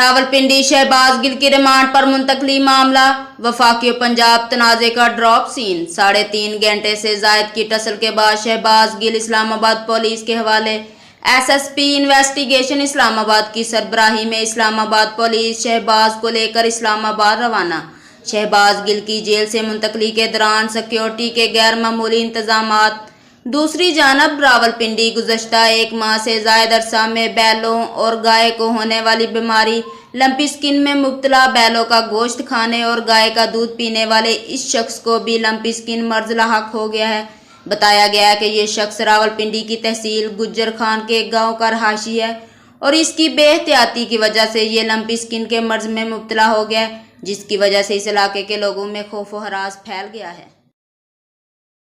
रावलपिंडी शहबाज गिल की रिमांड पर मुंतकली मामला वफाकी पंजाब तनाज़े का ड्रॉप सीन। 3.5 घंटे से जायद की टसल के बाद शहबाज गिल इस्लामाबाद पुलिस के हवाले। SSP इन्वेस्टिगेशन इस्लामाबाद की सरबराही में इस्लामाबाद पुलिस शहबाज को लेकर इस्लामाबाद रवाना। शहबाज गिल की जेल से मुंतकली के दौरान सिक्योरिटी के गैर मामूली इंतजामात। दूसरी जानब रावलपिंडी गुज़श्ता 1 माह से ज़ायद अरसा में बैलों और गाय को होने वाली बीमारी लंपी स्किन में मुब्तला बैलों का गोश्त खाने और गाय का दूध पीने वाले इस शख्स को भी लंपी स्किन मर्ज लाहक हो गया है। बताया गया कि ये शख्स रावलपिंडी की तहसील गुज्जर खान के गाँव का रहायशी है और इसकी बेहतियाती की वजह से ये लंपी स्किन के मर्ज में मुब्तला हो गया है, जिसकी वजह से इस इलाके के लोगों में खौफ व हरास फैल गया है।